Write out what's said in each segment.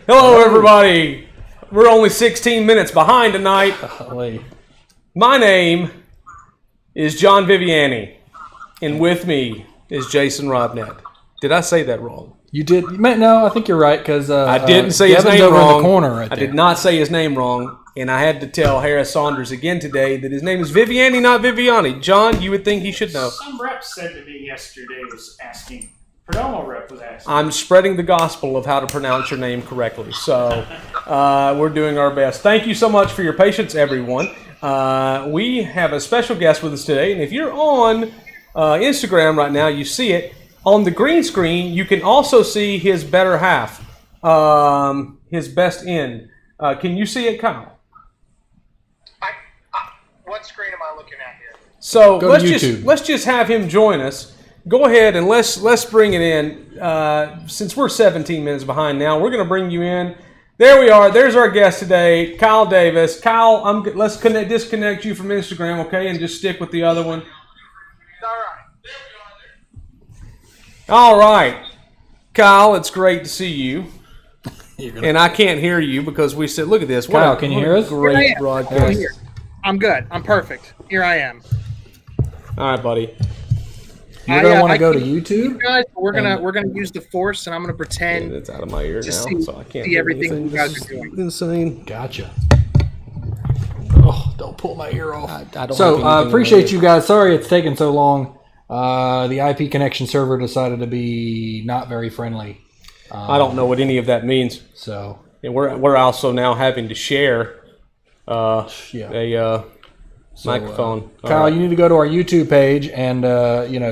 Hello, everybody. We're only 16 minutes behind tonight. My name is John Viviani, and with me is Jason Robnett. Did I say that wrong? You did. No, I think you're right because I didn't say his name over wrong. In the corner right I there. did not say his name wrong, and I had to tell Harris Saunders again today that his name is Viviani, not Viviani. John, you would think he should know. Some rep said to me yesterday was asking. Perdomo rep was asking. I'm spreading the gospel of how to pronounce your name correctly, so we're doing our best. Thank you so much for your patience, everyone. We have a special guest with us today, and if you're on Instagram right now, you see it. On the green screen, you can also see his better half, his best end. Can you see it, Kyle? What screen am I looking at here? So let's just have him join us. Go ahead and let's bring it in. Since we're 17 minutes behind now, we're going to bring you in. There we are. There's our guest today, Kyle Davis. Kyle, let's disconnect you from Instagram, okay, and just stick with the other one. All right, Kyle, it's great to see you. And I can't hear you because we said, look at this. Kyle, can you hear us? Great broadcast. I'm good. I'm perfect. Here I am. All right, buddy. You're gonna want to go to YouTube. Guys, we're gonna use the force, and I'm gonna pretend It's out of my ear now, so I can't see hear everything anything. you guys This are doing. is insane. Gotcha. Oh, don't pull my ear off. I don't So have anything appreciate to you guys. Sorry it's taken so long. The IP connection server decided to be not very friendly. I don't know what any of that means. So And we're also now having to share a microphone. Kyle, you need to go to our YouTube page and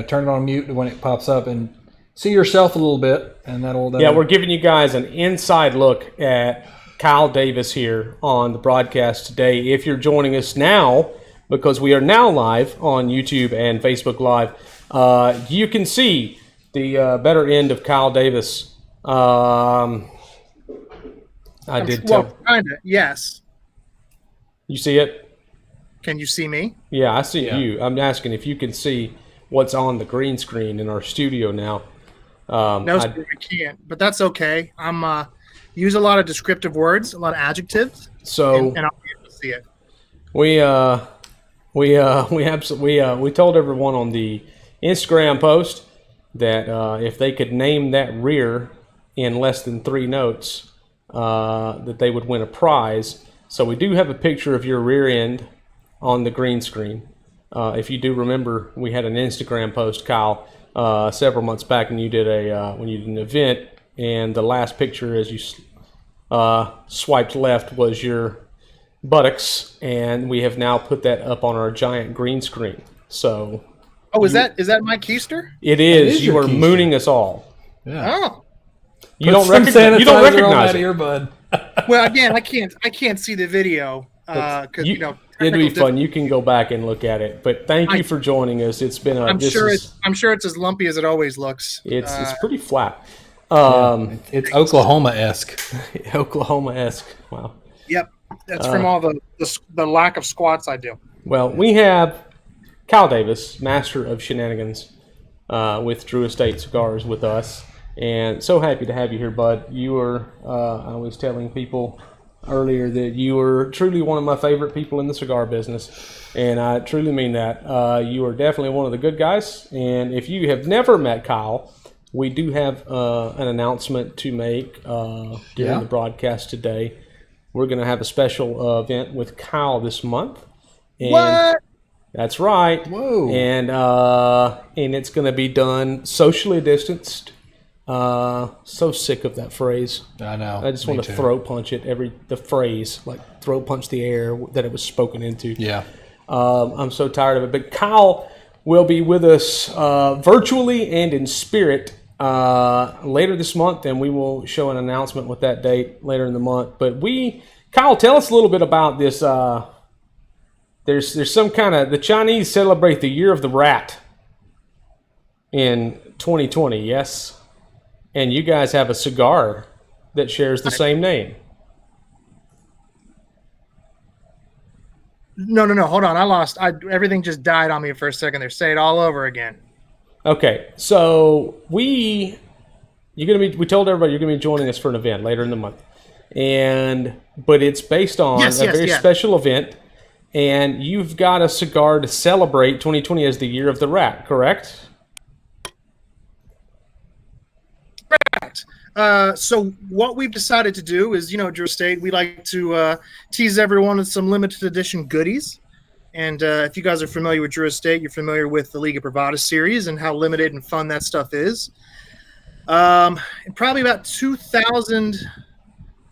turn it on mute when it pops up and see yourself a little bit, and that'll. Yeah, we're giving you guys an inside look at Kyle Davis here on the broadcast today. If you're joining us now, because we are now live on YouTube and Facebook Live, you can see the better end of Kyle Davis. Yes. You see it? Can you see me? Yeah, I see you. I'm asking if you can see what's on the green screen in our studio now. No, I can't, but that's okay. I'm use a lot of descriptive words, a lot of adjectives, So and I'll be able to see it. we told everyone on the Instagram post that if they could name that rear in less than 3 notes, that they would win a prize. So we do have a picture of your rear end on the green screen. If you do remember, we had an Instagram post, Kyle, several months back, and you did when you did an event, and the last picture as you swiped left was your buttocks, and we have now put that up on our giant green screen. So, is that my keister? it is. is You your are keister. mooning us all. Oh, You don't recognize it. earbud. well, again, I can't see the video because It'd be fun. You can go back and look at it. But thank you for joining us. It's been I'm sure it's as lumpy as it always looks. It's pretty flat. It's Oklahoma-esque. Oklahoma-esque. Wow. Yep, that's from all the lack of squats I do. Well, we have Kyle Davis, master of shenanigans, with Drew Estate Cigars with us. And so happy to have you here, bud. You were, I was telling people earlier that you were truly one of my favorite people in the cigar business. And I truly mean that. You are definitely one of the good guys. And if you have never met Kyle, we do have an announcement to make during the broadcast today. We're going to have a special event with Kyle this month. And What? That's right. Whoa. And it's going to be done socially distanced. So sick of that phrase. I know. I just want to throat punch it the phrase, like throat punch the air that it was spoken into. Yeah. I'm so tired of it. But Kyle will be with us virtually and in spirit later this month, and we will show an announcement with that date later in the month. But Kyle, tell us a little bit about this. There's some kind of, the Chinese celebrate the Year of the Rat in 2020, yes? And you guys have a cigar that shares the same name. No. Hold on. Everything just died on me for a second there. Say it all over again. Okay. So we told everybody you're going to be joining us for an event later in the month. but it's based on a very special event, and you've got a cigar to celebrate 2020 as the year of the rat, correct? Correct. So what we've decided to do is, Drew Estate, we like to tease everyone with some limited edition goodies. And if you guys are familiar with Drew Estate, you're familiar with the Liga Privada series and how limited and fun that stuff is. In probably about 2000,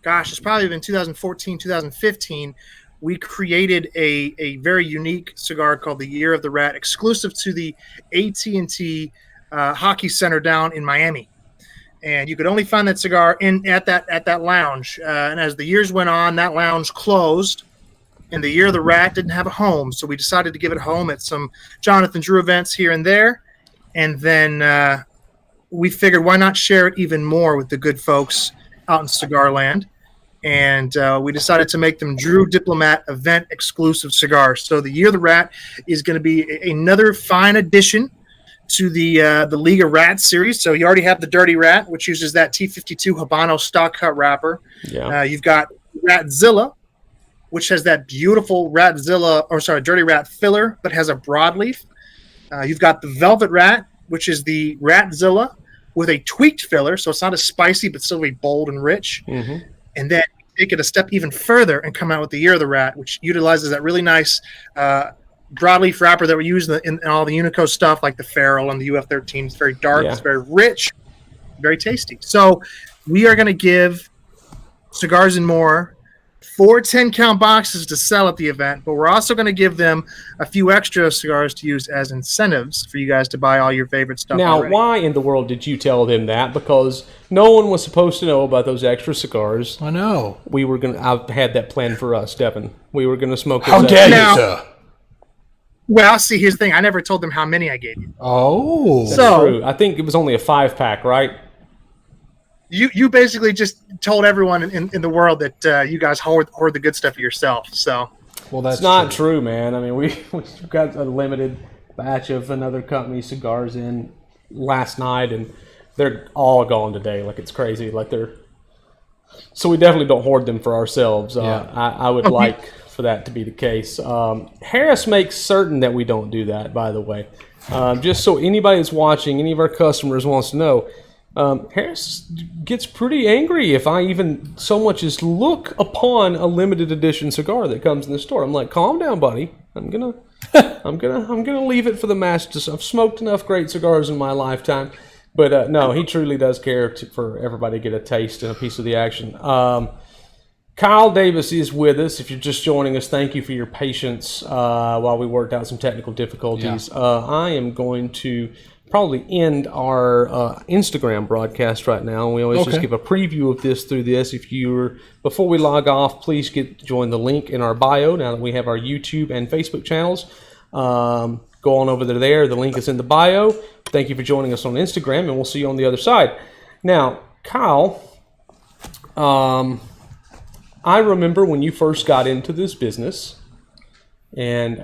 it's probably been 2014, 2015, we created a very unique cigar called the Year of the Rat, exclusive to the AT&T Hockey Center down in Miami. And you could only find that cigar at that lounge. And as the years went on, that lounge closed. And the Year of the Rat didn't have a home, so we decided to give it a home at some Jonathan Drew events here and there. And then we figured, why not share it even more with the good folks out in Cigar Land? And we decided to make them Drew Diplomat event exclusive cigars. So the Year of the Rat is going to be another fine addition to the Liga Rat series. So you already have the Dirty Rat, which uses that T52 Habano stock cut wrapper. Yeah. You've got Ratzilla, which has that beautiful Dirty Rat filler, but has a broadleaf. You've got the Velvet Rat, which is the Ratzilla with a tweaked filler, so it's not as spicy, but still very bold and rich. Mm-hmm. And then take it a step even further and come out with the Year of the Rat, which utilizes that really nice broadleaf wrapper that we use in all the Unico stuff, like the Feral and the UF13. It's very dark, It's very rich, very tasty. So we are going to give Cigars and More 4 10-count boxes to sell at the event, but we're also going to give them a few extra cigars to use as incentives for you guys to buy all your favorite stuff. Now, already. Why in the world did you tell them that? Because no one was supposed to know about those extra cigars. I know. I had that planned for us, Devin. We were going to smoke those. How dare you, sir? Well, see, here's the thing. I never told them how many I gave you. Oh. That's true. I think it was only a 5-pack, right? You basically just told everyone in the world that you guys hoard the good stuff yourself. So, well, that's not true, man. I mean, we've got a limited batch of another company's cigars in last night, and they're all gone today. Like, it's crazy. So we definitely don't hoard them for ourselves. I would like for that to be the case. Harris makes certain that we don't do that, by the way. Just so anybody that's watching, any of our customers wants to know, Harris gets pretty angry if I even so much as look upon a limited edition cigar that comes in the store. I'm like, calm down, buddy. I'm gonna leave it for the masses. I've smoked enough great cigars in my lifetime, but no, he truly does care for everybody to get a taste and a piece of the action. Kyle Davis is with us. If you're just joining us, thank you for your patience while we worked out some technical difficulties. Yeah. I am going to probably end our Instagram broadcast right now. We always just give a preview of this through this. Before we log off, please join the link in our bio now that we have our YouTube and Facebook channels. Go on over there. The link is in the bio. Thank you for joining us on Instagram, and we'll see you on the other side. Now, Kyle, I remember when you first got into this business, and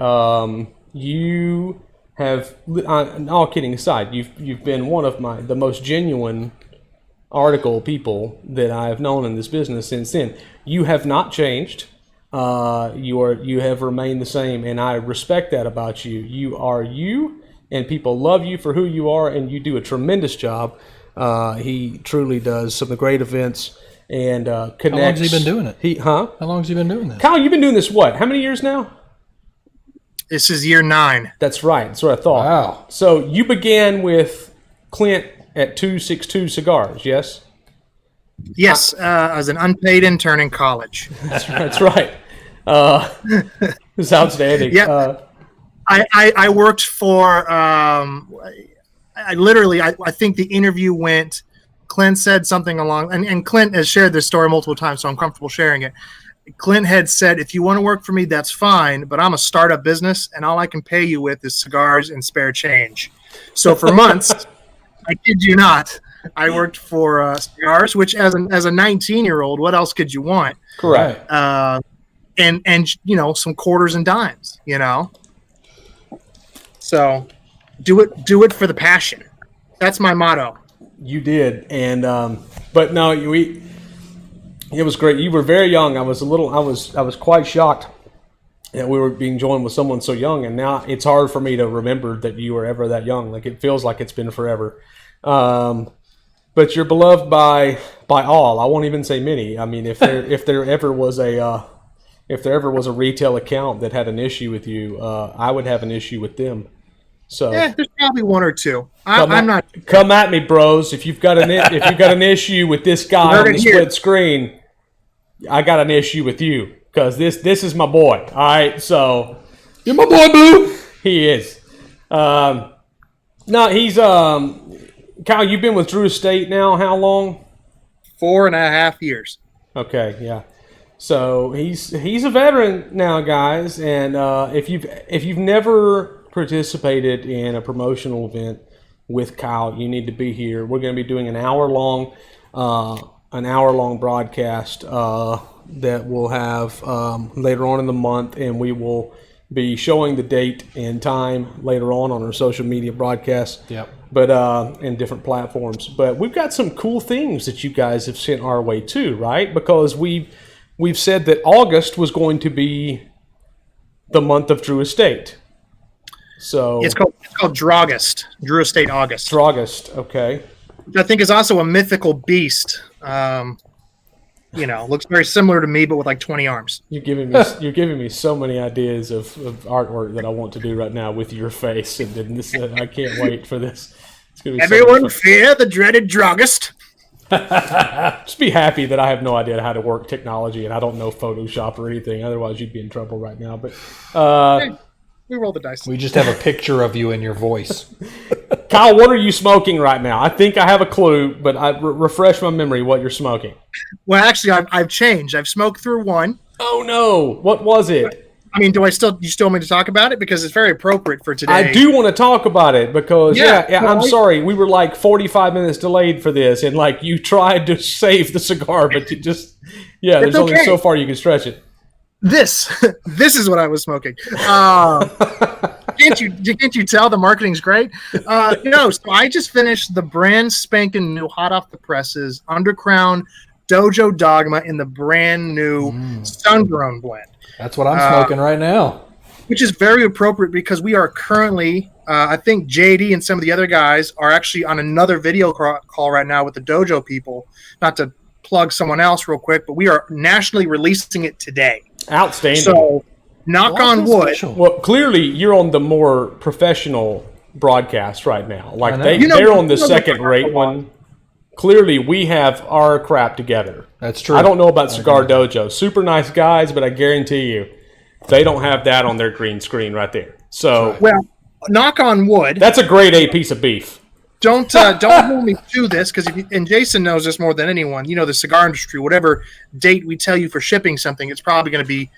you have, all kidding aside, you've been one of the most genuine article people that I have known in this business since then. You have not changed. You have remained the same, and I respect that about you. You are you, and people love you for who you are, and you do a tremendous job. He truly does some of the great events and connects. How long has he been doing it? How long has he been doing this? Kyle, you've been doing this what? How many years now? This is year 9. That's right. That's what I thought. Wow. So you began with Clint at 262 Cigars, yes? Yes, as an unpaid intern in college. That's right. It's outstanding. Yeah. I worked for, I think the interview went, Clint said something along, and Clint has shared this story multiple times, so I'm comfortable sharing it. Clint had said, if you want to work for me, that's fine, but I'm a startup business, and all I can pay you with is cigars and spare change. So for months, I kid you not, I worked for Cigars, which as a 19-year-old, what else could you want? Correct. And some quarters and dimes, So do it for the passion. That's my motto. You did, and but no, It was great. You were very young. I was quite shocked that we were being joined with someone so young, and now it's hard for me to remember that you were ever that young. Like, it feels like it's been forever. But you're beloved by all. I won't even say many. I mean, if there ever was a retail account that had an issue with you, I would have an issue with them. So Yeah, there's probably one or two. Come at me, bros. If you've got an issue with this guy on the split screen, I got an issue with you, because this is my boy. All right, so You're my boy, Blue. he is. No, he's Kyle. You've been with Drew Estate now how long? 4.5 years. Okay, yeah. So he's a veteran now, guys. And if you've never participated in a promotional event with Kyle, you need to be here. We're going to be doing an hour long broadcast that we'll have later on in the month, and we will be showing the date and time later on our social media broadcasts. Yep. But in different platforms. But we've got some cool things that you guys have sent our way too, right? Because we've said that August was going to be the month of Drew Estate. So It's called Draugust, Drew Estate August. Draugust, okay. Which I think is also a mythical beast. Looks very similar to me, but with like 20 arms. You're giving me so many ideas of artwork that I want to do right now with your face, and then this, I can't wait for this. It's gonna be Everyone fear the dreaded Draugust. Just be happy that I have no idea how to work technology, and I don't know Photoshop or anything. Otherwise, you'd be in trouble right now. But We roll the dice. We just have a picture of you in your voice. Kyle, what are you smoking right now? I think I have a clue, but refresh my memory what you're smoking. Well, actually, I've changed. I've smoked through one. Oh no! What was it? I mean, do you still want me to talk about it? Because it's very appropriate for today. I do want to talk about it because I'm sorry, we were like 45 minutes delayed for this, and like you tried to save the cigar, but you just there's only so far you can stretch it. This is what I was smoking. Can't you tell the marketing's great? So I just finished the brand spanking new, hot off the presses, Undercrown Dojo Dogma in the brand new Sun-Grown blend. That's what I'm smoking right now. Which is very appropriate because we are currently, I think JD and some of the other guys are actually on another video call right now with the Dojo people. Not to plug someone else real quick, but we are nationally releasing it today. Outstanding. So, knock on wood. Special. Well, clearly you're on the more professional broadcast right now. Like they're on the second-rate one. Clearly, we have our crap together. That's true. I don't know about Cigar Dojo. Super nice guys, but I guarantee you, they don't have that on their green screen right there. So, Well, knock on wood. that's a grade A piece of beef. Don't hold me to this, because and Jason knows this more than anyone. You know, the cigar industry, whatever date we tell you for shipping something, it's probably going to be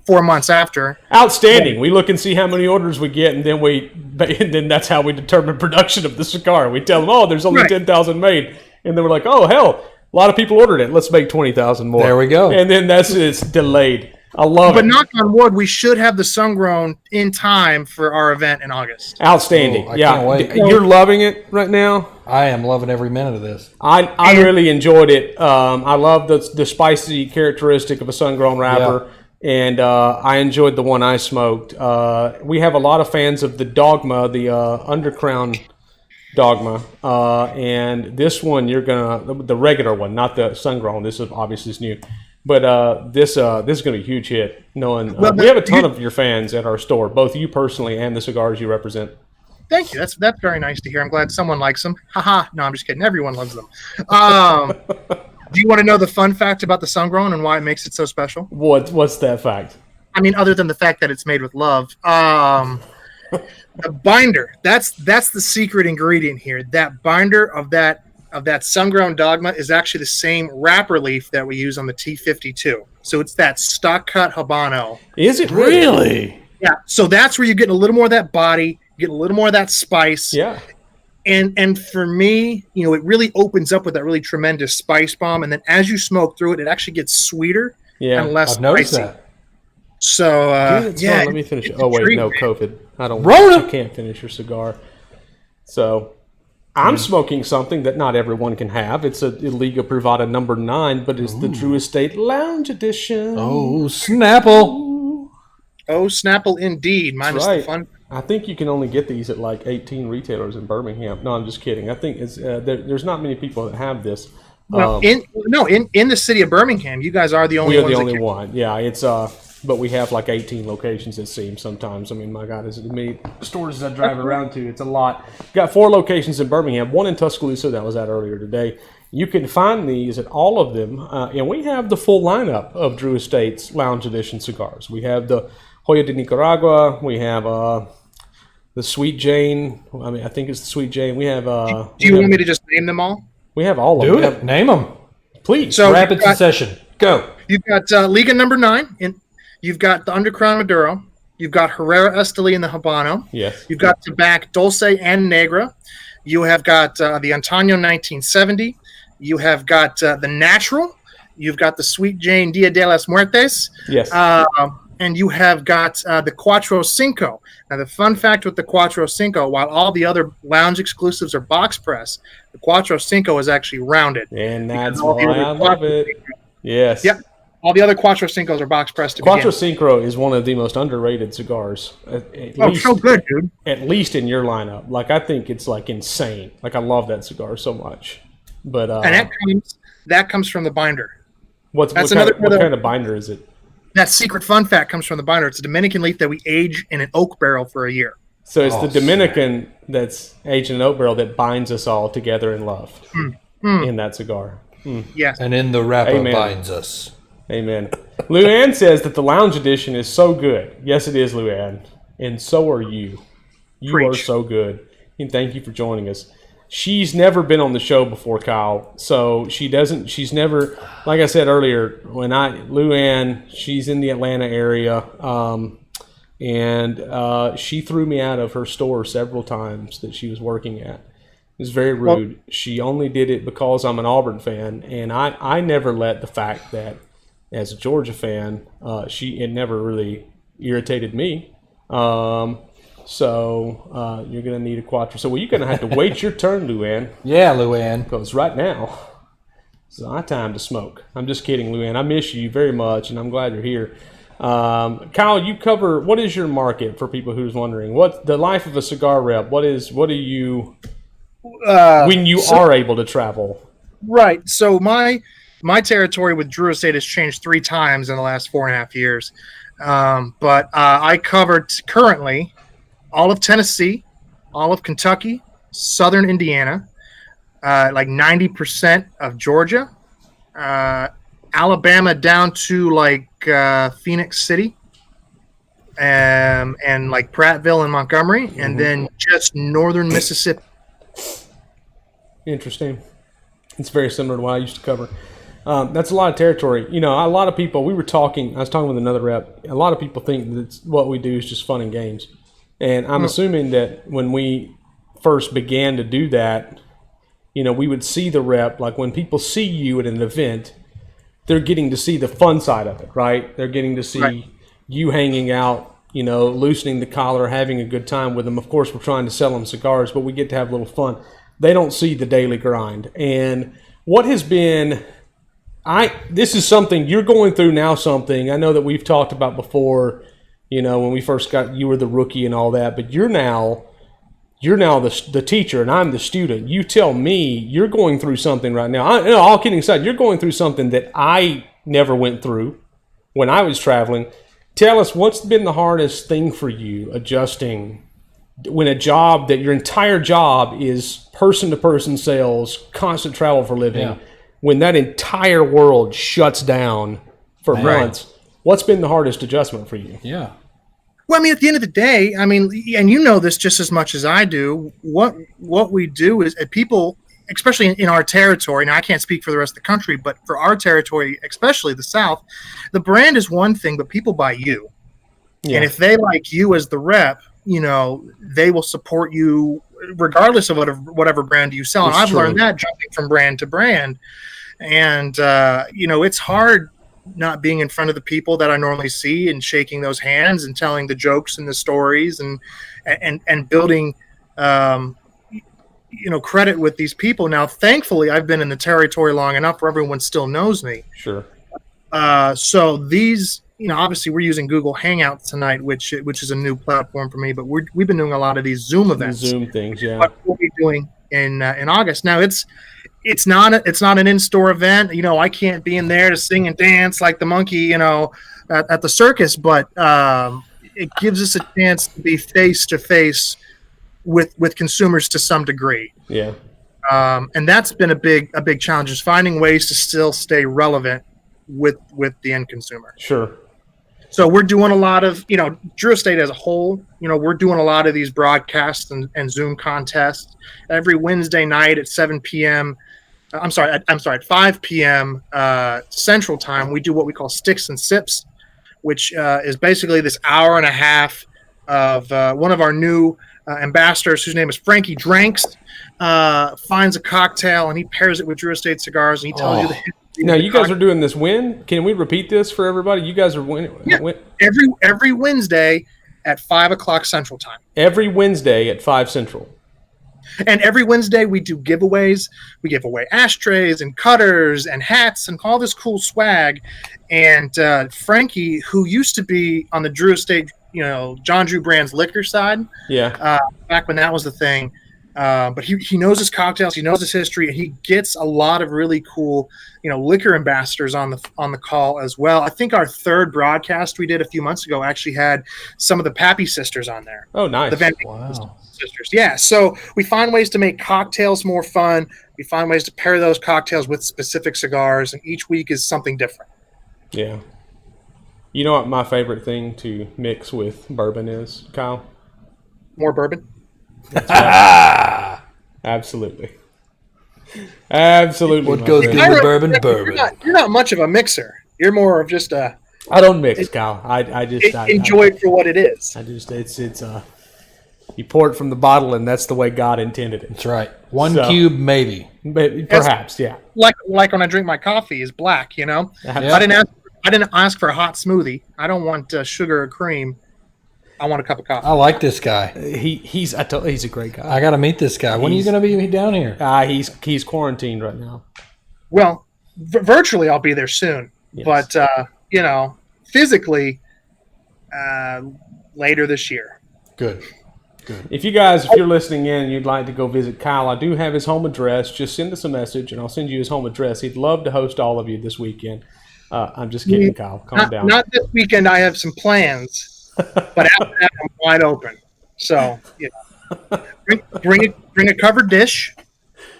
4 months after. Outstanding. We look and see how many orders we get, and then that's how we determine production of the cigar. We tell them, oh, there's only 10,000 made, and then we're like, oh hell, a lot of people ordered it. Let's make 20,000 more. There we go. And then it's delayed. I love it. But knock on wood, we should have the sun-grown in time for our event in August. Outstanding. I can't wait. You're loving it right now. I am loving every minute of this. I really enjoyed it. I love the spicy characteristic of a sun-grown wrapper, and I enjoyed the one I smoked. We have a lot of fans of the Dogma, the Undercrown Dogma, and this one the regular one, not the sun-grown. This is obviously new. But this is going to be a huge hit. Knowing we have a ton of your fans at our store, both you personally and the cigars you represent. Thank you. That's very nice to hear. I'm glad someone likes them. Haha. No, I'm just kidding. Everyone loves them. Do you want to know the fun fact about the sun-grown and why it makes it so special? What's that fact? I mean, other than the fact that it's made with love, the binder. That's the secret ingredient here. That binder of that sun-grown Dogma is actually the same wrapper leaf that we use on the T52. So it's that stock cut Habano. Is it Really? Yeah. So that's where you're getting a little more of that body, getting a little more of that spice. Yeah. And for me, it really opens up with that really tremendous spice bomb. And then as you smoke through it, it actually gets sweeter and less I've noticed spicy. that. So let me finish it. Oh wait, no, COVID. I Rona! You can't finish your cigar. So I'm smoking something that not everyone can have. It's a Liga Privada number 9, but it's the Drew Estate Lounge Edition. Oh, Snapple. Oh, Snapple indeed. Minus the fun. I think you can only get these at like 18 retailers in Birmingham. No, I'm just kidding. I think it's there's not many people that have this. Well, in the city of Birmingham, you guys are the only ones. We are the only one. Yeah, it's but we have like 18 locations, it seems, sometimes. I mean, my God, as many stores as I drive around to, it's a lot. Got 4 locations in Birmingham, 1 in Tuscaloosa that was at earlier today. You can find these at all of them, and we have the full lineup of Drew Estate's Lounge Edition cigars. We have the Joya de Nicaragua. We have the Sweet Jane. I mean, I think it's the Sweet Jane. We have. Do you want me to just name them all? We have all of them. Do it. Name them. Please. So rapid succession. Go. You've got Liga number 9, and you've got the Undercrown Maduro. You've got Herrera Esteli and the Habano. Yes. You've got Tabac Dulce and Negra. You have got the Antonio 1970. You have got the Natural. You've got the Sweet Jane Dia de las Muertes. Yes. And you have got the Cuatro Cinco. Now, the fun fact with the Cuatro Cinco, while all the other lounge exclusives are box press, the Cuatro Cinco is actually rounded. And that's why I love it. Yes. Yep. All the other Cuatro Cincos are box pressed to Cuatro Cinco is one of the most underrated cigars. So good, dude. At least in your lineup. Like, I think it's like insane. Like, I love that cigar so much. But and that comes from the binder. What kind of binder is it? That secret fun fact comes from the binder. It's a Dominican leaf that we age in an oak barrel for a year. So it's the Dominican that's aged in an oak barrel that binds us all together in love in that cigar. Yes. And in the wrapper binds us. Amen. Luann says that the Lounge Edition is so good. Yes, it is, Luann. And so are you. You are so good. And thank you for joining us. She's never been on the show before, Kyle. So she's never, like I said earlier, Luann, she's in the Atlanta area. And she threw me out of her store several times that she was working at. It was very rude. Well, she only did it because I'm an Auburn fan. And I never let the fact that as a Georgia fan, it never really irritated me. So you're going to need a Quattro. So you're going to have to wait your turn, Luann. Yeah, Luann. Because right now, it's our time to smoke. I'm just kidding, Luann. I miss you very much, and I'm glad you're here. Kyle, you cover, what is your market for people who's wondering? What's the life of a cigar rep? What do you, when you are able to travel? Right. So my territory with Drew Estate has changed 3 times in the last 4.5 years. But I covered currently all of Tennessee, all of Kentucky, southern Indiana, like 90% of Georgia, Alabama down to like Phoenix City, and like Prattville and Montgomery, and then just northern Mississippi. Interesting. It's very similar to what I used to cover. That's a lot of territory. You know, a lot of people, I was talking with another rep, a lot of people think that what we do is just fun and games. And I'm assuming that when we first began to do that, you know, we would see the rep, like when people see you at an event, they're getting to see the fun side of it, right? They're getting to see you hanging out, you know, loosening the collar, having a good time with them. Of course, we're trying to sell them cigars, but we get to have a little fun. They don't see the daily grind. And what has been... this is something you're going through now. Something I know that we've talked about before. You know, when we first you were the rookie and all that, but you're now the teacher and I'm the student. You tell me you're going through something right now. All kidding aside, you're going through something that I never went through when I was traveling. Tell us, what's been the hardest thing for you adjusting when a job that your entire job is person-to-person sales, constant travel for living. Yeah. When that entire world shuts down for months, what's been the hardest adjustment for you? Yeah. Well, I mean, at the end of the day, I mean, and you know this just as much as I do, what we do is people, especially in our territory, now I can't speak for the rest of the country, but for our territory, especially the South, the brand is one thing, but people buy you. Yeah. And if they like you as the rep, you know, they will support you regardless of whatever brand you sell. And I've learned that jumping from brand to brand. And, you know, it's hard not being in front of the people that I normally see and shaking those hands and telling the jokes and the stories and building credit with these people. Now, thankfully, I've been in the territory long enough where everyone still knows me. Sure. So these, obviously we're using Google Hangouts tonight, which is a new platform for me. But we've been doing a lot of these Zoom events. Zoom things, yeah. What we'll be doing in August. Now it's not an in-store event. I can't be in there to sing and dance like the monkey, at the circus. But it gives us a chance to be face to face with consumers to some degree. Yeah. And that's been a big challenge, is finding ways to still stay relevant with the end consumer. Sure. So we're doing a lot of, Drew Estate as a whole, we're doing a lot of these broadcasts and Zoom contests every Wednesday night at 7 p.m. I'm sorry, at 5 p.m. Central Time. We do what we call Sticks and Sips, which is basically this hour and a half of one of our new ambassadors, whose name is Frankie Dranks, finds a cocktail and he pairs it with Drew Estate Cigars, and he tells you the history. Now, you guys are doing this when? Can we repeat this for everybody? You guys are when? Yeah. Every Wednesday at 5 o'clock Central Time. Every Wednesday at 5 Central. And every Wednesday we do giveaways. We give away ashtrays and cutters and hats and all this cool swag. And Frankie, who used to be on the Drew Estate, John Drew Brand's liquor side. Yeah. Back when that was the thing. But he knows his cocktails, he knows his history, and he gets a lot of really cool, liquor ambassadors on the call as well. I think our third broadcast we did a few months ago actually had some of the Pappy sisters on there. Oh, nice. The Van sisters. Yeah. So we find ways to make cocktails more fun. We find ways to pair those cocktails with specific cigars, and each week is something different. Yeah. You know what my favorite thing to mix with bourbon is, Kyle? More bourbon? Absolutely. Absolutely. What goes good with bourbon? Bourbon. You're not much of a mixer. You're more of just a. I don't mix, Kyle. I just enjoy it for what it is. It's you pour it from the bottle, and that's the way God intended it. That's right. One cube, maybe. Perhaps, yeah. Like when I drink my coffee is black. Yeah. I didn't ask for a hot smoothie. I don't want sugar or cream. I want a cup of coffee. I like this guy. He's a great guy. I got to meet this guy. When are you going to be down here? He's quarantined right now. Well, virtually I'll be there soon. Yes. But physically, later this year. Good. If you're listening in and you'd like to go visit Kyle, I do have his home address. Just send us a message, and I'll send you his home address. He'd love to host all of you this weekend. I'm just kidding, Kyle. Calm down. Not this weekend. I have some plans. But after that, I'm wide open. So, bring a covered dish.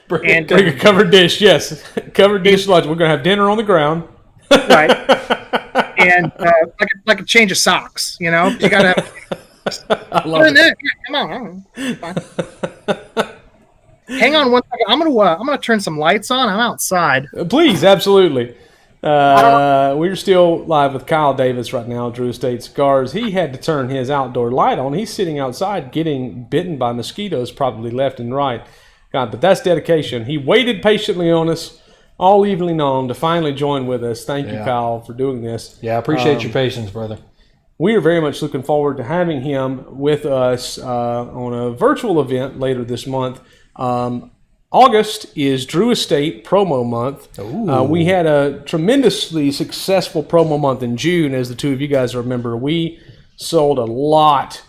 Bring a covered dish, yes. Covered dish lunch. We're going to have dinner on the ground. Right. And like a change of socks, You got to have. I love it. Yeah, come on. Hang on one second. I'm gonna turn some lights on. I'm outside. Please, absolutely. We're still live with Kyle Davis right now, Drew Estate Cigars. He had to turn his outdoor light on. He's sitting outside getting bitten by mosquitoes probably left and right. God, but that's dedication. He waited patiently on us all evening long to finally join with us. Thank you, Kyle, for doing this. Yeah, I appreciate your patience, brother. We are very much looking forward to having him with us on a virtual event later this month. August is Drew Estate promo month. We had a tremendously successful promo month in June, as the two of you guys remember. We sold a lot.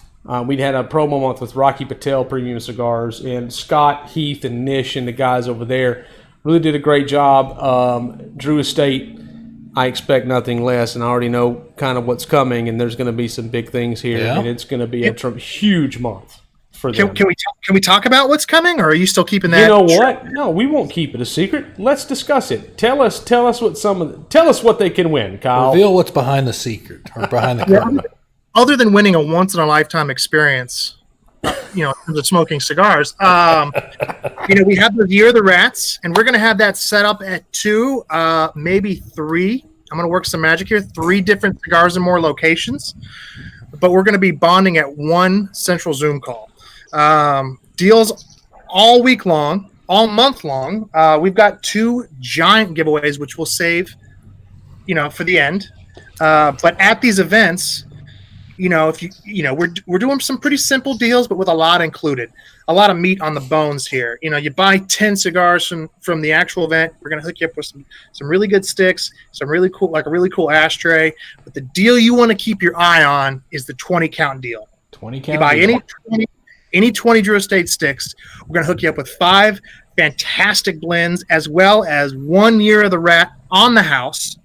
We'd had a promo month with Rocky Patel Premium Cigars, and Scott, Heath, and Nish and the guys over there really did a great job. Drew Estate, I expect nothing less, and I already know kind of what's coming, and there's going to be some big things here, and it's going to be a huge month. Can we talk about what's coming, or are you still keeping that? You know what? No, we won't keep it a secret. Let's discuss it. Tell us what they can win, Kyle. Reveal what's behind the secret or behind the curtain. Other than winning a once in a lifetime experience, in terms of smoking cigars, we have the Year of the Rats, and we're going to have that set up at 2, maybe 3. I'm going to work some magic here. 3 different Cigars and More locations, but we're going to be bonding at one central Zoom call. Deals all week long, all month long. We've got 2 giant giveaways, which we'll save, for the end. But at these events, we're doing some pretty simple deals, but with a lot included, a lot of meat on the bones here. You buy 10 cigars from the actual event. We're gonna hook you up with some really good sticks, some really cool, like a really cool ashtray. But the deal you want to keep your eye on is the 20 count deal. 20 count. You buy deal. any 20 Drew Estate sticks, we're gonna hook you up with 5 fantastic blends, as well as 1 year of the rat on the house.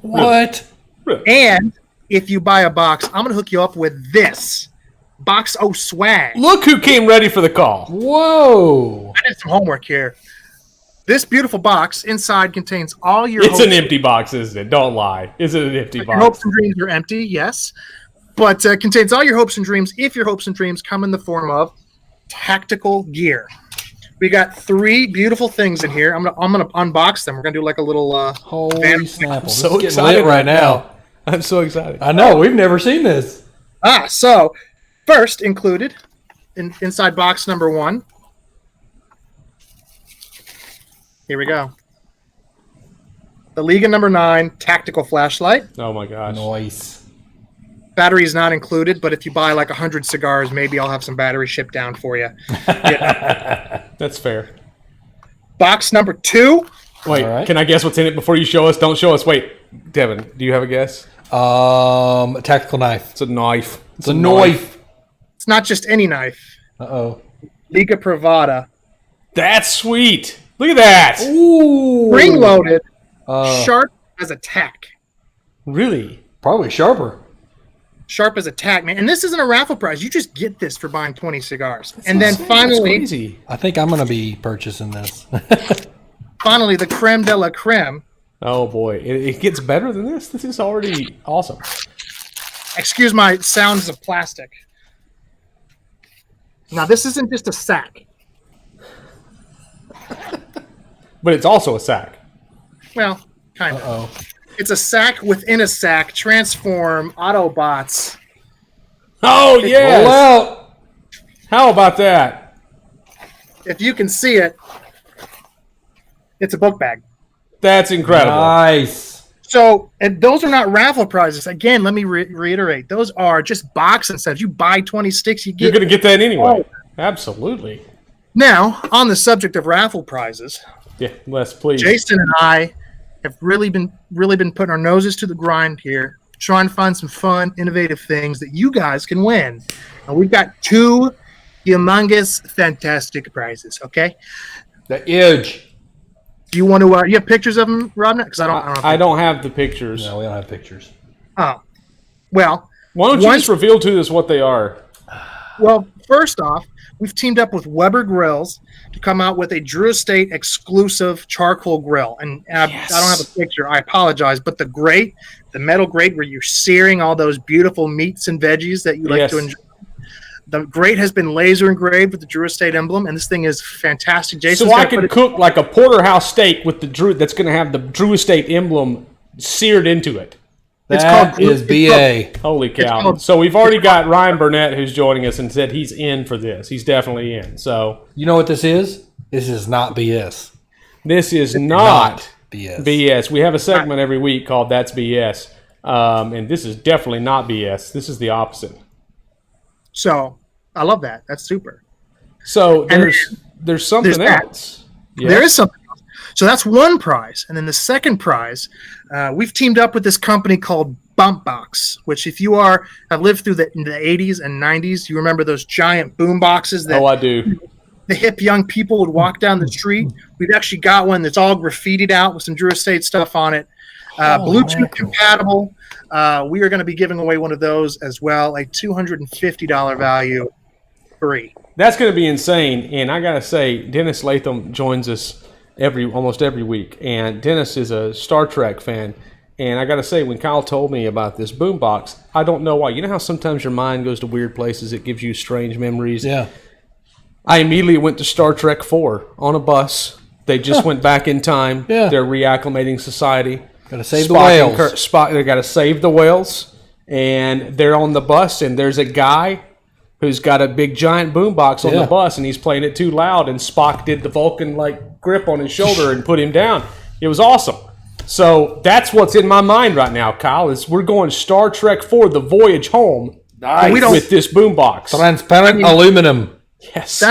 What? And if you buy a box, I'm going to hook you up with this box o' swag. Look who came ready for the call. Whoa. I did some homework here. This beautiful box inside contains all your It's an empty box, isn't it? Don't lie. Is it an empty Your box? hopes and dreams are empty, yes. But contains all your hopes and dreams if your hopes and dreams come in the form of tactical gear. We got 3 beautiful things in here. I'm gonna unbox them. We're gonna do like a little Holy snap. This So is getting excited lit right now. I'm so excited. I know. We've never seen this. So first included inside box number 1. Here we go. The Liga number 9 tactical flashlight. Oh my gosh. Nice. Battery is not included, but if you buy like 100 cigars, maybe I'll have some battery shipped down for you. That's fair. Box number 2. Wait, All right. Can I guess what's in it before you show us? Don't show us. Wait, Devin, do you have a guess? A tactical knife. It's a knife. It's a knife. It's not just any knife. Uh-oh. Liga Privada. That's sweet. Look at that. Ooh. Spring loaded, Uh, sharp as a tack. Really? Probably sharper. Sharp as a tack, man. And this isn't a raffle prize. You just get this for buying 20 cigars. And then That's finally, crazy. I think I'm going to be purchasing this. the creme de la creme. Oh boy, it gets better than this. This is already awesome. Excuse my sounds of plastic. Now, this isn't just a sack. But it's also a sack. Well, kind of. Uh-oh. It's a sack within a sack. Transform Autobots. Oh Roll yes. out. How about that? If you can see it, it's a book bag. That's incredible. Nice. So, and those are not raffle prizes. Again, let me reiterate. Those are just box incentives. You buy 20 sticks, you You're get. going to get that anyway. Absolutely. Now, on the subject of raffle prizes, Yeah, Les, please. Jason and I have really been putting our noses to the grind here, trying to find some fun, innovative things that you guys can win. And we've got 2 humongous, fantastic prizes. Okay, The edge. do you want to? You have pictures of them, Rob? Because I don't have the pictures. No, we don't have pictures. Oh, well. Why don't you just reveal to us what they are? Well, first off, we've teamed up with Weber Grills to come out with a Drew Estate exclusive charcoal grill. And I don't have a picture. I apologize. But the metal grate where you're searing all those beautiful meats and veggies that you like to enjoy. The grate has been laser engraved with the Drew Estate emblem, and this thing is fantastic. Jason, So I can cook like a porterhouse steak with the Drew. That's going to have the Drew Estate emblem seared into it. That is BA. Holy cow! So we've already got Ryan Burnett who's joining us and said he's in for this. He's definitely in. So You know what this is? This is not BS. this is not BS. BS. We have a segment every week called "That's BS," and this is definitely not BS. This is the opposite. So I love that. That's super. So there's something that. else. There is something else. So that's one prize. And then the second prize, we've teamed up with this company called Bump Box, which if you have lived through the 80s and 90s, you remember those giant boom boxes that I do. the hip young people would walk down the street. We've actually got one that's all graffitied out with some Drew Estate stuff on it. Bluetooth compatible. We are going to be giving away one of those as well, a $250 value, free. That's going to be insane. And I got to say, Dennis Latham joins us almost every week. And Dennis is a Star Trek fan. And I got to say, when Kyle told me about this boombox, I don't know why. You know how sometimes your mind goes to weird places? It gives you strange memories. Yeah. I immediately went to Star Trek 4 on a bus. They just went back in time. Yeah. They're reacclimating society. Got to save the Spock and whales. Kirk, they got to save the whales, and they're on the bus, and there's a guy who's got a big giant boombox on the bus, and he's playing it too loud, and Spock did the Vulcan grip on his shoulder and put him down. It was awesome. So that's what's in my mind right now, Kyle. Is we're going Star Trek 4: The Voyage Home Nice. We don't. with this boombox. Transparent aluminum. Yes,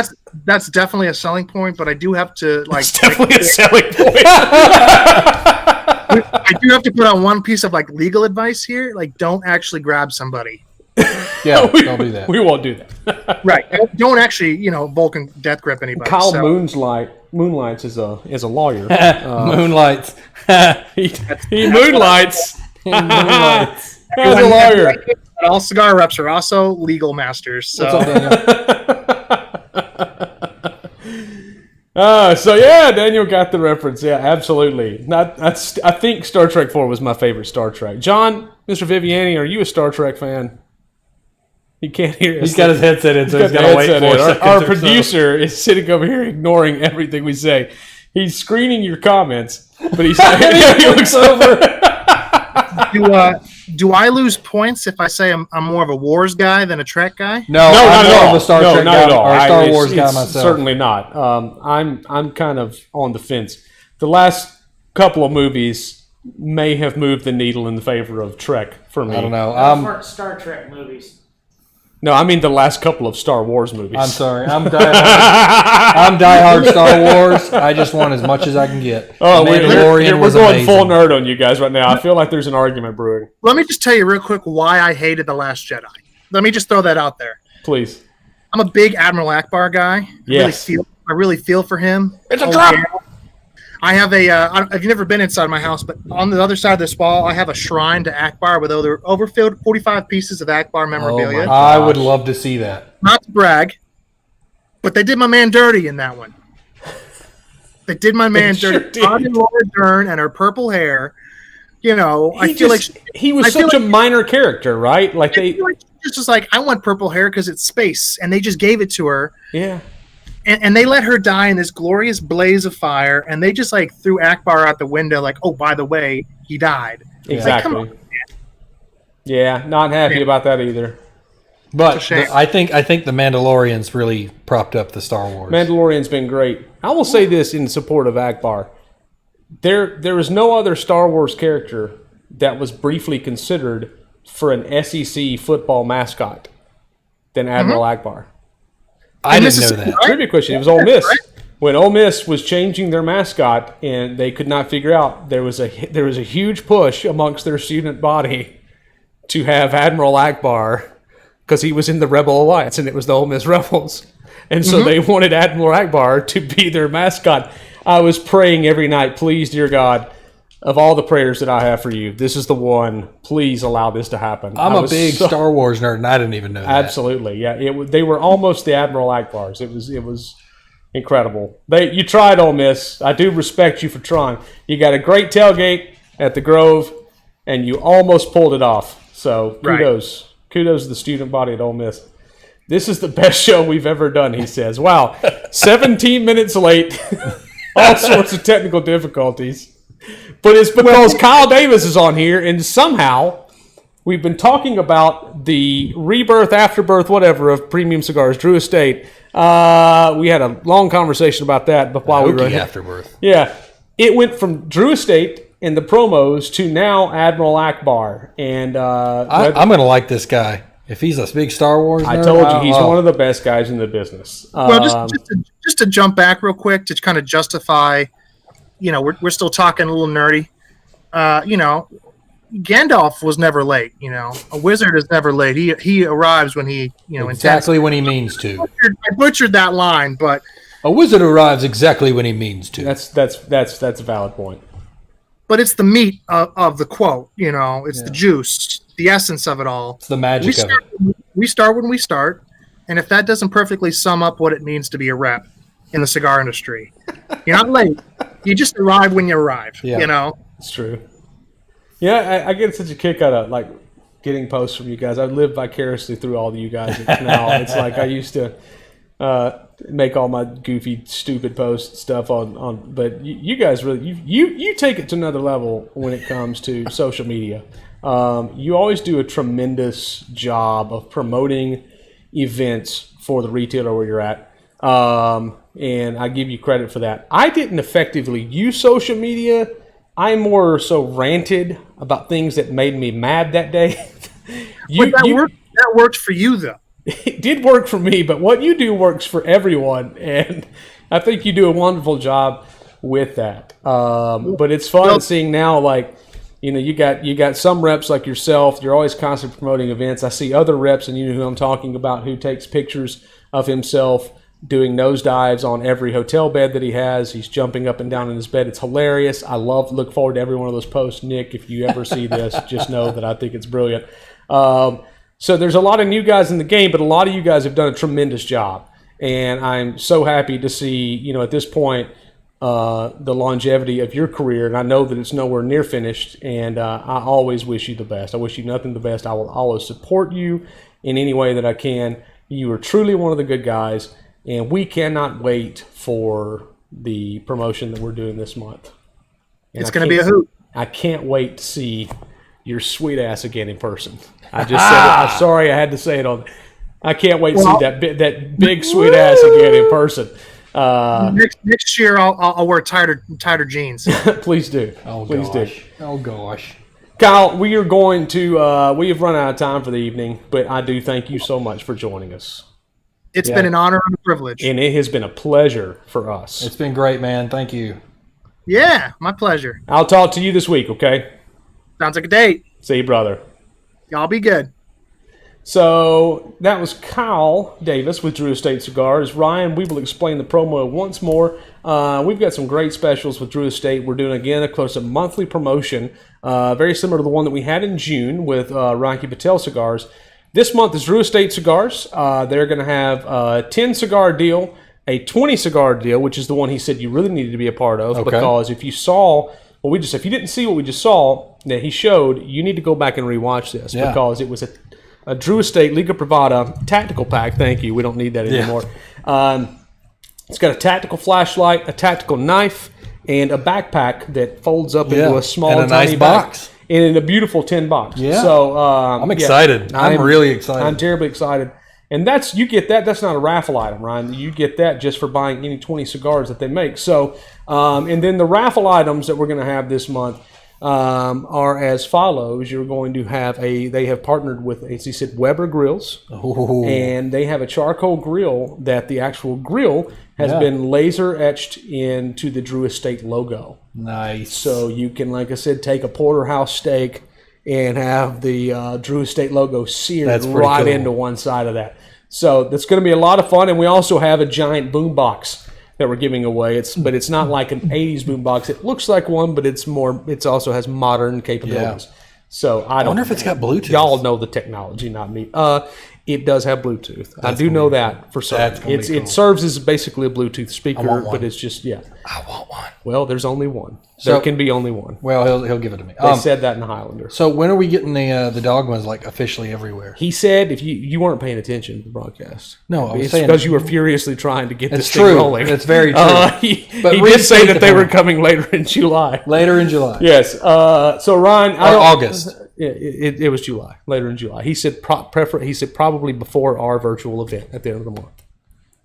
That's definitely a selling point, but I do have to it's definitely a selling point. I do have to put on one piece of like legal advice here. Like, don't actually grab somebody. Yeah, don't do that. We won't do that. Right. Don't actually, Vulcan death grip anybody. Kyle so. Moonlights is a lawyer. Moonlights. He moonlights. Moonlights. As a lawyer. All cigar reps are also legal masters. So. What's up, Daniel? So yeah, Daniel got the reference. Yeah, absolutely. I think Star Trek 4 was my favorite Star Trek. John, Mr. Viviani, are you a Star Trek fan? He can't hear us. He's got his headset in, so he's got to wait 4 seconds. Our producer is sitting over here ignoring everything we say. He's screening your comments, but he's he looks over. Do I lose points if I say I'm more of a Wars guy than a Trek guy? No, not at all. Of a Star Trek not guy, at all. or a Star It's Wars guy myself. Certainly not. I'm kind of on the fence. The last couple of movies may have moved the needle in the favor of Trek for me. I don't know. Those weren't Star Trek movies. No, I mean the last couple of Star Wars movies. I'm sorry. I'm diehard Star Wars. I just want as much as I can get. Oh, The we're Mandalorian was going amazing. full nerd on you guys right now. I feel like there's an argument brewing. Let me just tell you real quick why I hated The Last Jedi. Let me just throw that out there. Please. I'm a big Admiral Akbar guy. Yes. I really feel for him. It's a trap. Yeah. I have I've never been inside my house, but on the other side of this wall, I have a shrine to Akbar with over 45 pieces of Akbar memorabilia. I would love to see that. Not to brag, but they did my man dirty in that one. They did my man dirty. did. Audrey Laura Dern and her purple hair. I feel like he was such a minor character, right? Like it's just like, I want purple hair because it's space, and they just gave it to her. yeah. And they let her die in this glorious blaze of fire, and they just like threw Akbar out the window, like, oh, by the way, he died. Exactly. Like, come on. Yeah, not happy about that either. But It's a shame. I think the Mandalorians really propped up the Star Wars. Mandalorian's been great. I will say this in support of Akbar. There is no other Star Wars character that was briefly considered for an SEC football mascot than Admiral Akbar. I didn't know that. Trivia question. It was Ole Miss. When Ole Miss was changing their mascot and they could not figure out, there was a huge push amongst their student body to have Admiral Akbar because he was in the Rebel Alliance and it was the Ole Miss Rebels. And so they wanted Admiral Akbar to be their mascot. I was praying every night, please, dear God, of all the prayers that I have for you, this is the one. Please allow this to happen. I'm a big Star Wars nerd, and I didn't even know that. Absolutely, yeah. They were almost the Admiral Akbars. It was incredible. You tried, Ole Miss. I do respect you for trying. You got a great tailgate at the Grove, and you almost pulled it off. So kudos to the student body at Ole Miss. This is the best show we've ever done, he says. Wow, 17 minutes late. All sorts of technical difficulties. But it's because Kyle Davis is on here, and somehow we've been talking about the rebirth, afterbirth, whatever, of Premium Cigars, Drew Estate. We had a long conversation about that while we were here. Afterbirth. Yeah. It went from Drew Estate and the promos to now Admiral Akbar. And I'm going to like this guy. If he's a big Star Wars nerd, I told you, he's one of the best guys in the business. Well, just to jump back real quick to kind of justify, we're still talking a little nerdy. Gandalf was never late. A wizard is never late. He arrives when he exactly when he means to. I butchered that line, but A wizard arrives exactly when he means to. That's a valid point. But it's the meat of the quote. It's the juice, the essence of it all. It's the magic of it. We start when we start, and if that doesn't perfectly sum up what it means to be a rep in the cigar industry, you're not late. You just arrive when you arrive. Yeah. It's true. Yeah, I get such a kick out of getting posts from you guys. I live vicariously through all of you guys now. It's like I used to make all my goofy, stupid post stuff on. But you guys really you take it to another level when it comes to social media. You always do a tremendous job of promoting events for the retailer where you're at. And I give you credit for that. I didn't effectively use social media. I more so ranted about things that made me mad that day. That That worked for you, though. It did work for me, but what you do works for everyone, and I think you do a wonderful job with that. But it's fun seeing now, like, you got some reps like yourself. You're always constantly promoting events. I see other reps, and you know who I'm talking about, who takes pictures of himself doing nosedives on every hotel bed that he has. He's jumping up and down in his bed. It's hilarious. I look forward to every one of those posts. Nick, if you ever see this, just know that I think it's brilliant. So there's a lot of new guys in the game, but a lot of you guys have done a tremendous job. And I'm so happy to see, at this point, the longevity of your career. And I know that it's nowhere near finished. And I always wish you the best. I wish you nothing but the best. I will always support you in any way that I can. You are truly one of the good guys. And we cannot wait for the promotion that we're doing this month. And it's going to be a hoot. I can't wait to see your sweet ass again in person. I just said it. I'm sorry I had to say it on. I can't wait to see that big sweet ass again in person. Next year I'll wear tighter jeans. Please do. Please do. Oh gosh. Kyle, we are going to. We have run out of time for the evening, but I do thank you so much for joining us. It's been an honor and a privilege, and it has been a pleasure for us. It's been great, man. Thank you. Yeah, my pleasure. I'll talk to you this week. Okay. Sounds like a date. See you, brother. Y'all be good. So that was Kyle Davis with Drew Estate Cigars. Ryan, we will explain the promo once more. We've got some great specials with Drew Estate. We're doing, again, of course, a monthly promotion, very similar to the one that we had in June with Rocky Patel Cigars. This month is Drew Estate Cigars. They're going to have a 10-cigar deal, a 20-cigar deal, which is the one he said you really needed to be a part of. Okay. Because if you saw if you didn't see what we just saw that he showed, you need to go back and rewatch this because it was a Drew Estate Liga Privada tactical pack. Thank you. We don't need that anymore. It's got a tactical flashlight, a tactical knife, and a backpack that folds up into a small, and a tiny nice box. And in a beautiful tin box. Yeah. So I'm excited. I'm really excited. I'm terribly excited. And you get that. That's not a raffle item, Ryan. You get that just for buying any 20 cigars that they make. So, and then the raffle items that we're going to have this month are as follows. You're going to have they have partnered with, as he said, Weber Grills. Ooh. And they have a charcoal grill that the actual grill has been laser etched into the Drew Estate logo. Nice. So you can, like I said, take a porterhouse steak and have the Drew Estate logo seared right into one side of that. So that's going to be a lot of fun. And we also have a giant boom box that we're giving away. But it's not like an 80s boom box. It looks like one, but it's more. It also has modern capabilities. Yeah. So I wonder if it's got Bluetooth. Y'all know the technology, not me. It does have Bluetooth. I do know that for certain. It serves as basically a Bluetooth speaker, but it's just I want one. Well, there's only one. There can be only one. Well, he'll give it to me. They said that in the Highlander. So when are we getting the Dogmas like officially everywhere? He said if you weren't paying attention to the broadcast. No, it's because you were furiously trying to get this thing rolling. It's very true. He did say that they were coming later in July. Later in July. Yes. So Ryan, August. It was July. Later in July. He said probably before our virtual event at the end of the month.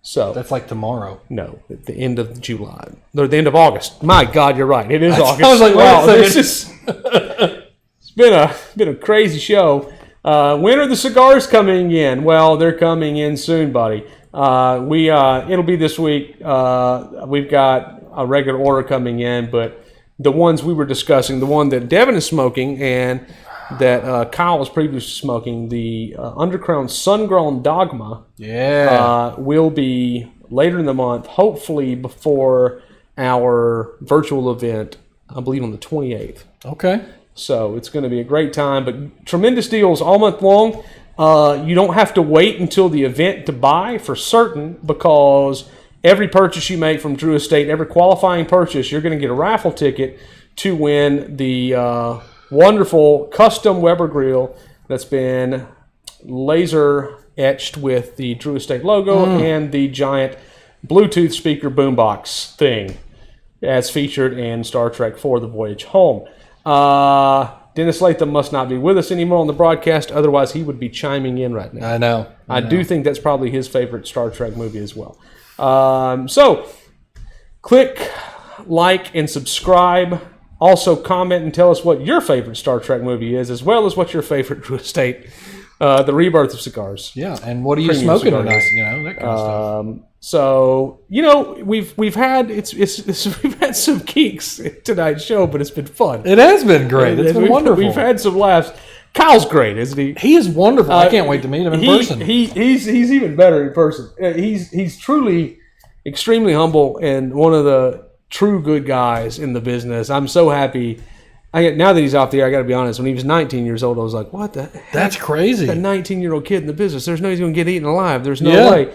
So that's like tomorrow. No, at the end of July or the end of August. My God, you're right. It is August. I was like, wow, this is. It's been a crazy show. When are the cigars coming in? Well, they're coming in soon, buddy. It'll be this week. We've got a regular order coming in, but the ones we were discussing, the one that Devin is smoking and that Kyle was previously smoking, the Undercrown Sun-Grown Dogma, will be later in the month, hopefully before our virtual event, I believe on the 28th. Okay. So it's going to be a great time, but tremendous deals all month long. You don't have to wait until the event to buy for certain, because every purchase you make from Drew Estate, every qualifying purchase, you're going to get a raffle ticket to win the wonderful custom Weber grill that's been laser etched with the Drew Estate logo and the giant Bluetooth speaker boombox thing as featured in Star Trek IV: The Voyage Home. Dennis Latham must not be with us anymore on the broadcast, otherwise he would be chiming in right now. I know. I do think that's probably his favorite Star Trek movie as well. So click like and subscribe. Also comment and tell us what your favorite Star Trek movie is, as well as what your favorite Drew Estate The rebirth of cigars. Yeah, and what are you Premium smoking cigars. tonight? You know, that kind of stuff. So we've had we've had some geeks in tonight's show, but it's been fun. It has been great. It's been We've- wonderful. We've had some laughs. Kyle's great, isn't he? He is wonderful. I can't wait to meet him in person. He's even better in person. He's truly extremely humble and one of the true good guys in the business. I'm so happy. Now that he's off the air, I got to be honest. When he was 19 years old, I was like, "What the heck? That's crazy." A 19-year-old kid in the business. There's no he's going to get eaten alive. There's no way."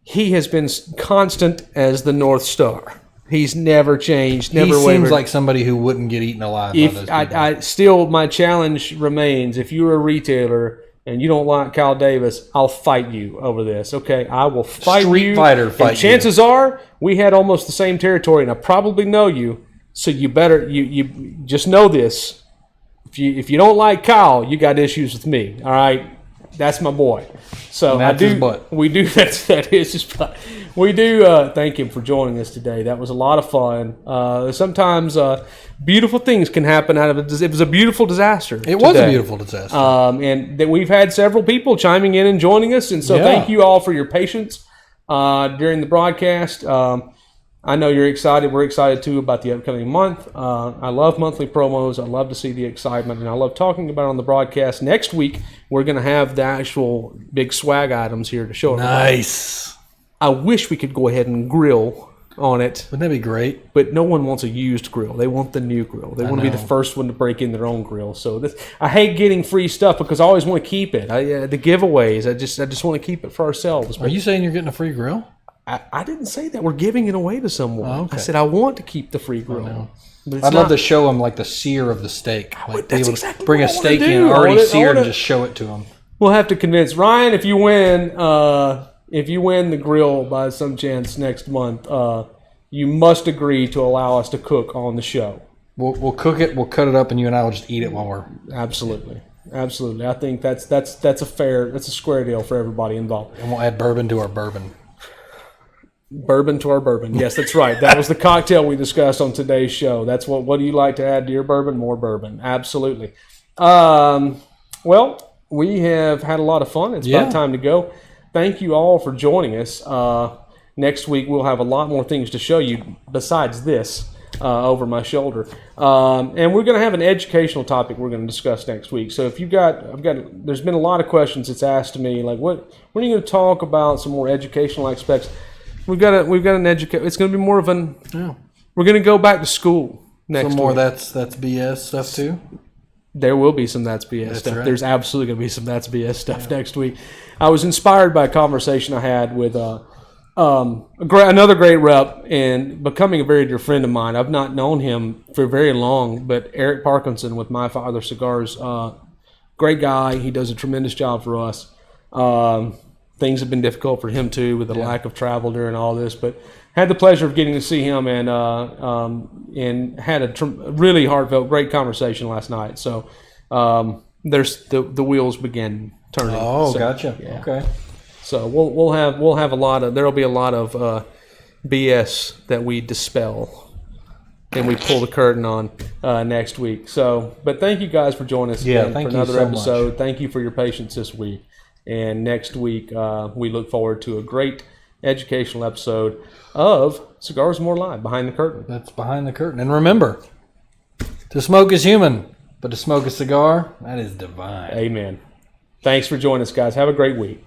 He has been constant as the North Star. He's never changed, never He wavered. seems like somebody who wouldn't get eaten alive by those people. I still, my challenge remains: if you're a retailer and you don't like Kyle Davis, I'll fight you over this. Okay, I will fight Street you. fighter And fight chances are we had almost the same territory, and I probably know you. So you better you just know this. If you don't like Kyle, you got issues with me. All right, that's my boy. So That's his butt. we do that is his butt. We do thank him for joining us today. That was a lot of fun. Sometimes beautiful things can happen out of it. It was a beautiful disaster. It was a beautiful disaster. And that we've had several people chiming in and joining us, and so thank you all for your patience during the broadcast. I know you're excited. We're excited too about the upcoming month. I love monthly promos. I love to see the excitement, and I love talking about it on the broadcast. Next week, we're going to have the actual big swag items here to show everybody. Nice. I wish we could go ahead and grill on it, Wouldn't that be great? but no one wants a used grill. They want the new grill. They want to be the first one to break in their own grill. So I hate getting free stuff because I always want to keep it. The giveaways, I just want to keep it for ourselves. Are you saying you're getting a free grill? I didn't say that. We're giving it away to someone. Oh, okay. I said I want to keep the free grill. But it's I'd love not- to show them like the sear of the steak. Like that's be able to exactly bring a what I wanna steak in do. already I seared wanna- and just show it to them. We'll have to convince Ryan if you win. If you win the grill by some chance next month, you must agree to allow us to cook on the show. We'll cook it. We'll cut it up, and you and I will just eat it while we're. Absolutely. I think that's a square deal for everybody involved. And we'll add bourbon to our bourbon. Bourbon to our bourbon. Yes, that's right. That was the cocktail we discussed on today's show. That's what do you like to add to your bourbon? More bourbon. Absolutely. Well, we have had a lot of fun. It's about time to go. Thank you all for joining us. Next week, we'll have a lot more things to show you besides this over my shoulder. And we're going to have an educational topic we're going to discuss next week. So if there's been a lot of questions that's asked to me, like, when are you going to talk about some more educational aspects? We've got an education. It's going to be more of an. Yeah. We're going to go back to school next Some more week. that's BS stuff too. There will be some That's BS stuff. right. There's absolutely going to be some That's BS stuff next week. I was inspired by a conversation I had with another great rep and becoming a very dear friend of mine. I've not known him for very long, but Eric Parkinson with My Father Cigars, great guy. He does a tremendous job for us. Things have been difficult for him too with the lack of travel during all this, but had the pleasure of getting to see him and had a really heartfelt, great conversation last night. So there's the wheels begin turning. Oh, So, gotcha. yeah. Okay. So there'll be a lot of BS that we dispel and we pull the curtain on next week. So, but thank you guys for joining us again thank for you another so episode. much. Thank you for your patience this week. And next week we look forward to a great educational episode of Cigars More Live, Behind the Curtain. That's behind the curtain. And remember, to smoke is human, but to smoke a cigar, that is divine. Amen. Thanks for joining us, guys. Have a great week.